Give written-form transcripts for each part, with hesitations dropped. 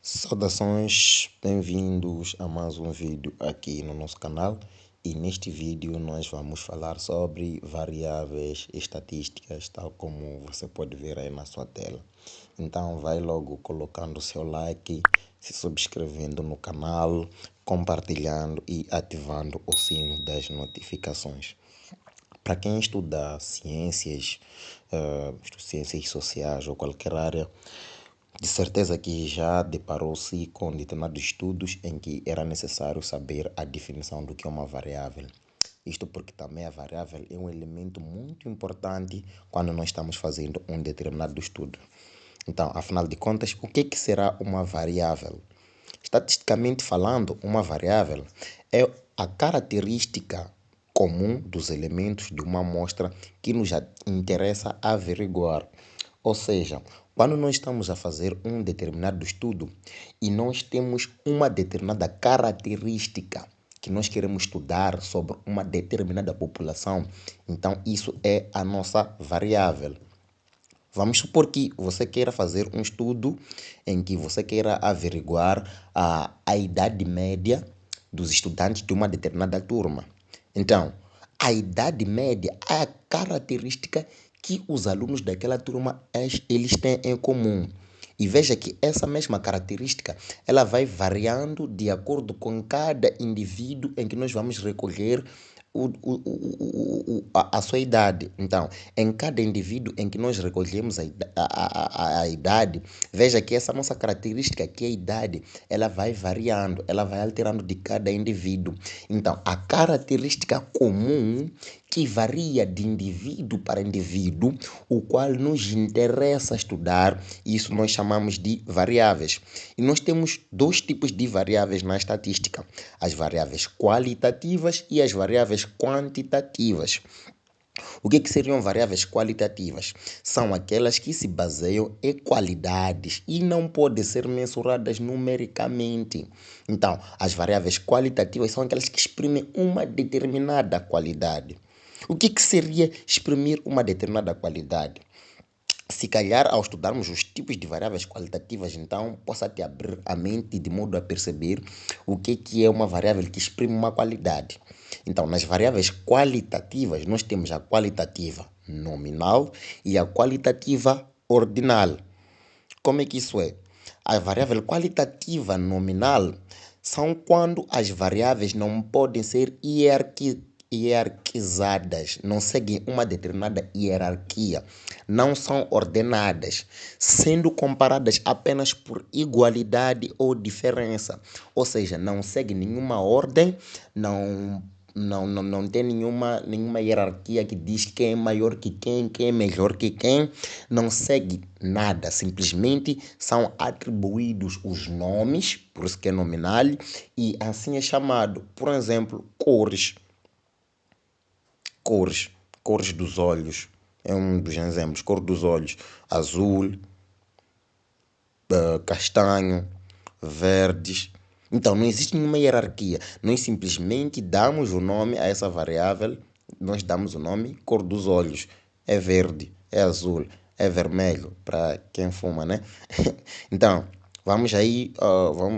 Saudações, bem-vindos a mais um vídeo aqui no nosso canal e neste vídeo nós vamos falar sobre variáveis estatísticas, tal como você pode ver aí na sua tela. Então vai logo colocando o seu like, se subscrevendo no canal, compartilhando e ativando o sino das notificações. Para quem estuda ciências sociais ou qualquer área, de certeza que já deparou-se com determinados estudos em que era necessário saber a definição do que é uma variável. Isto porque também a variável é um elemento muito importante quando nós estamos fazendo um determinado estudo. Então, afinal de contas, o que será uma variável? Estatisticamente falando, uma variável é a característica comum dos elementos de uma amostra que nos interessa averiguar. Ou seja, quando nós estamos a fazer um determinado estudo e nós temos uma determinada característica que nós queremos estudar sobre uma determinada população, então isso é a nossa variável. Vamos supor que você queira fazer um estudo em que você queira averiguar a idade média dos estudantes de uma determinada turma. Então, a idade média é a característica que os alunos daquela turma eles têm em comum. E veja que essa mesma característica ela vai variando de acordo com cada indivíduo em que nós vamos recolher a sua idade. Então, em cada indivíduo em que nós recolhemos a idade, veja que essa nossa característica, que é a idade, ela vai variando, ela vai alterando de cada indivíduo. Então, a característica comum que varia de indivíduo para indivíduo, o qual nos interessa estudar, isso nós chamamos de variáveis. E nós temos dois tipos de variáveis na estatística: as variáveis qualitativas e as variáveis quantitativas. O que seriam variáveis qualitativas? São aquelas que se baseiam em qualidades e não podem ser mensuradas numericamente. Então, as variáveis qualitativas são aquelas que exprimem uma determinada qualidade. O que seria exprimir uma determinada qualidade? Se calhar, ao estudarmos os tipos de variáveis qualitativas, então, possa te abrir a mente de modo a perceber o que é uma variável que exprime uma qualidade. Então, nas variáveis qualitativas, nós temos a qualitativa nominal e a qualitativa ordinal. Como é que isso é? A variável qualitativa nominal são quando as variáveis não podem ser hierarquizadas, não seguem uma determinada hierarquia, não são ordenadas, sendo comparadas apenas por igualdade ou diferença. Ou seja, não segue nenhuma ordem, não tem nenhuma hierarquia que diz quem é maior que quem é melhor que quem, não segue nada, simplesmente são atribuídos os nomes, por isso que é nominal, e assim é chamado. Por exemplo, cores dos olhos, é um dos exemplos: cor dos olhos, azul, castanho, verdes. Então, não existe nenhuma hierarquia. Nós simplesmente damos o nome a essa variável. Nós damos o nome cor dos olhos. É verde, é azul, é vermelho, para quem fuma, né? Então, vamos aí,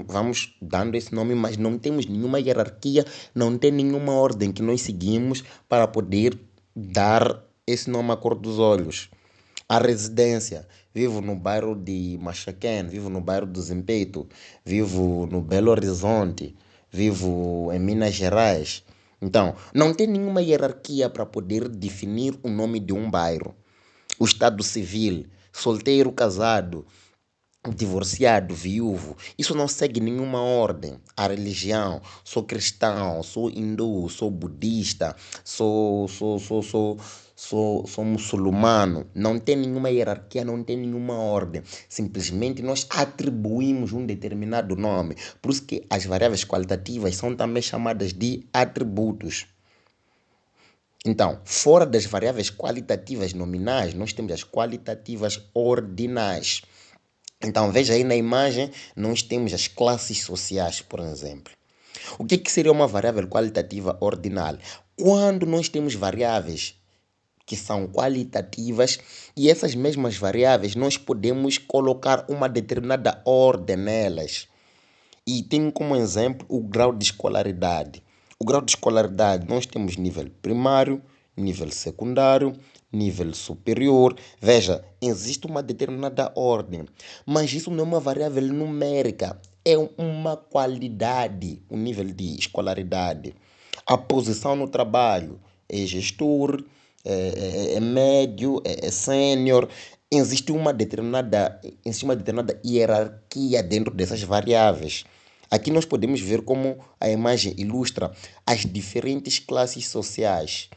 vamos dando esse nome, mas não temos nenhuma hierarquia, não tem nenhuma ordem que nós seguimos para poder dar esse nome à cor dos olhos. A residência: vivo no bairro de Machaquén, vivo no bairro do Zimpeito, vivo no Belo Horizonte, vivo em Minas Gerais. Então, não tem nenhuma hierarquia para poder definir o nome de um bairro. O estado civil: solteiro, casado, divorciado, viúvo. Isso não segue nenhuma ordem. A religião: sou cristão, sou hindu, sou budista, sou muçulmano. Não tem nenhuma hierarquia, não tem nenhuma ordem. Simplesmente nós atribuímos um determinado nome. Por isso que as variáveis qualitativas são também chamadas de atributos. Então, fora das variáveis qualitativas nominais, nós temos as qualitativas ordinais. Então, veja aí na imagem, nós temos as classes sociais, por exemplo. O que seria uma variável qualitativa ordinal? Quando nós temos variáveis que são qualitativas, e essas mesmas variáveis nós podemos colocar uma determinada ordem nelas. E tenho como exemplo o grau de escolaridade. O grau de escolaridade, nós temos nível primário, nível secundário, nível superior. Veja, existe uma determinada ordem, mas isso não é uma variável numérica, é uma qualidade, o nível de escolaridade. A posição no trabalho é gestor, é médio, é sênior. Existe uma determinada hierarquia dentro dessas variáveis. Aqui nós podemos ver como a imagem ilustra as diferentes classes sociais.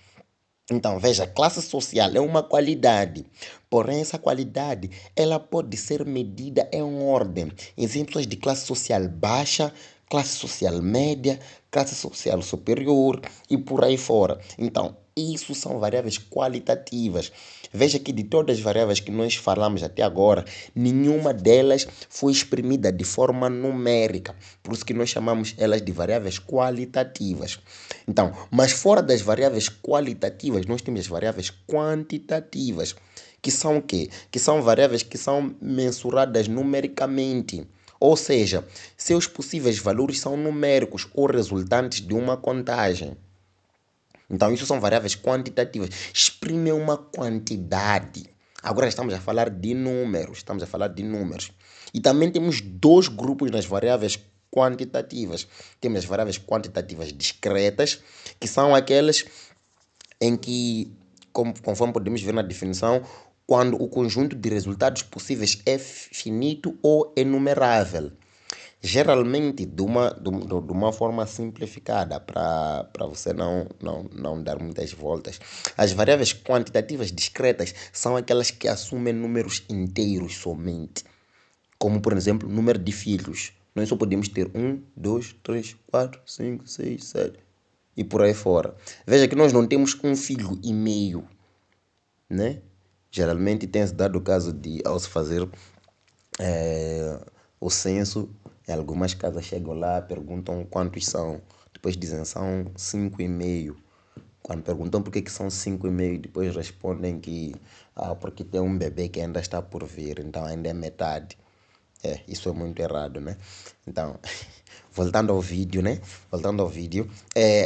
Então, veja, classe social é uma qualidade, porém essa qualidade ela pode ser medida em ordem. Exemplos de classe social baixa, classe social média, classe social superior e por aí fora. Então, isso são variáveis qualitativas. Veja que de todas as variáveis que nós falamos até agora, nenhuma delas foi exprimida de forma numérica. Por isso que nós chamamos elas de variáveis qualitativas. Então, mas fora das variáveis qualitativas, nós temos as variáveis quantitativas, que são o quê? Que são variáveis que são mensuradas numericamente. Ou seja, seus possíveis valores são numéricos ou resultantes de uma contagem. Então, isso são variáveis quantitativas. Exprimem uma quantidade. Agora estamos a falar de números. Estamos a falar de números. E também temos dois grupos nas variáveis quantitativas. Temos as variáveis quantitativas discretas, que são aquelas em que, conforme podemos ver na definição, quando o conjunto de resultados possíveis é finito ou enumerável. Geralmente, de uma forma simplificada, para você não dar muitas voltas, as variáveis quantitativas discretas são aquelas que assumem números inteiros somente, como, por exemplo, número de filhos. Nós só podemos ter 1, 2, 3, 4, 5, 6, 7 e por aí fora. Veja que nós não temos um filho e meio, né? Geralmente tem-se dado o caso de, ao se fazer o censo, em algumas casas chegam lá, perguntam quantos são, depois dizem são 5,5. Quando perguntam por que são 5,5, depois respondem que porque tem um bebê que ainda está por vir, então ainda é metade. Isso é muito errado, né? Então, voltando ao vídeo, né? Voltando ao vídeo,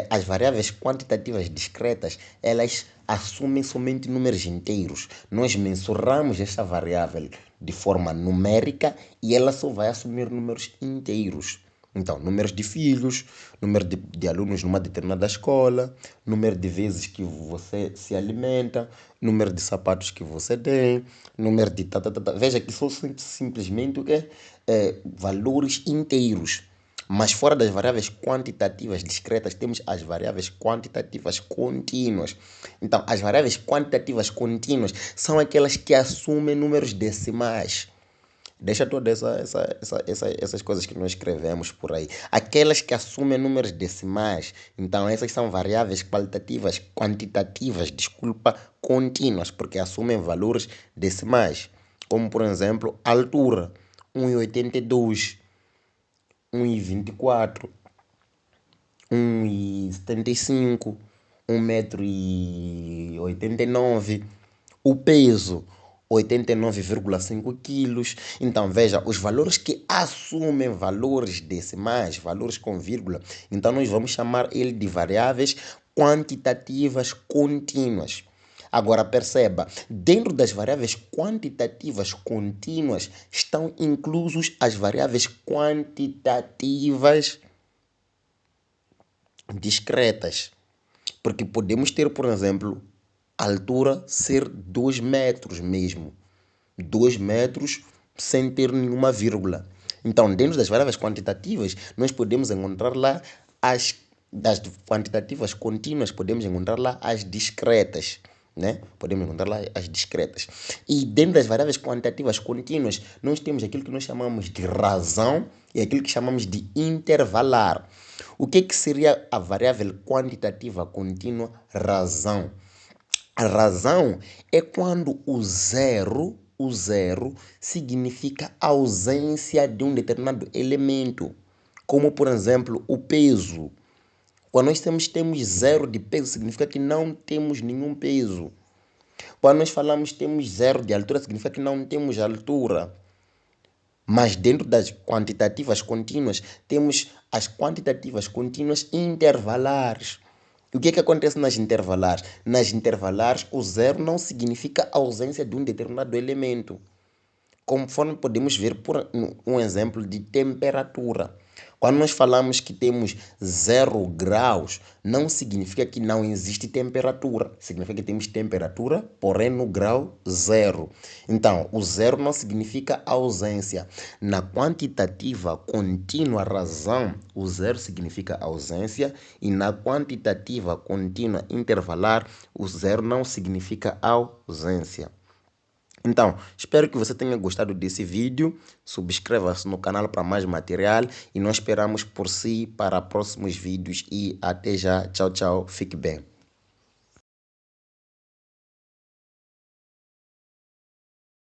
as variáveis quantitativas discretas, elas assumem somente números inteiros. Nós mensuramos esta variável de forma numérica e ela só vai assumir números inteiros. Então, números de filhos, número de alunos numa determinada escola, número de vezes que você se alimenta, número de sapatos que você tem, número de... Veja que são simplesmente o quê? Valores inteiros. Mas fora das variáveis quantitativas discretas, temos as variáveis quantitativas contínuas. Então, as variáveis quantitativas contínuas são aquelas que assumem números decimais. Deixa todas essas coisas que nós escrevemos por aí. Aquelas que assumem números decimais. Então, essas são variáveis quantitativas, desculpa, contínuas, porque assumem valores decimais. Como, por exemplo, altura, 1,82, 1,24, 1,75, 1,89 m. O peso, 89,5 quilos. Então, veja, os valores que assumem valores decimais, valores com vírgula, então nós vamos chamar ele de variáveis quantitativas contínuas. Agora, perceba, dentro das variáveis quantitativas contínuas estão inclusos as variáveis quantitativas discretas. Porque podemos ter, por exemplo, a altura ser 2 metros mesmo. 2 metros sem ter nenhuma vírgula. Então, dentro das variáveis quantitativas, nós podemos encontrar lá das quantitativas contínuas, podemos encontrar lá as discretas, né? Podemos encontrar lá as discretas. E dentro das variáveis quantitativas contínuas, nós temos aquilo que nós chamamos de razão e aquilo que chamamos de intervalar. O que seria a variável quantitativa contínua razão? A razão é quando o zero significa ausência de um determinado elemento, como por exemplo o peso. Quando nós temos zero de peso, significa que não temos nenhum peso. Quando nós falamos que temos zero de altura, significa que não temos altura. Mas dentro das quantitativas contínuas, temos as quantitativas contínuas intervalares. E o que acontece nas intervalares? Nas intervalares, o zero não significa a ausência de um determinado elemento. Conforme podemos ver por um exemplo de temperatura. Quando nós falamos que temos 0 graus, não significa que não existe temperatura. Significa que temos temperatura, porém no grau zero. Então, o zero não significa ausência. Na quantitativa contínua razão, o zero significa ausência. E na quantitativa contínua intervalar, o zero não significa ausência. Então, espero que você tenha gostado desse vídeo. Subscreva-se no canal para mais material e nós esperamos por si para próximos vídeos e até já. Tchau, tchau. Fique bem.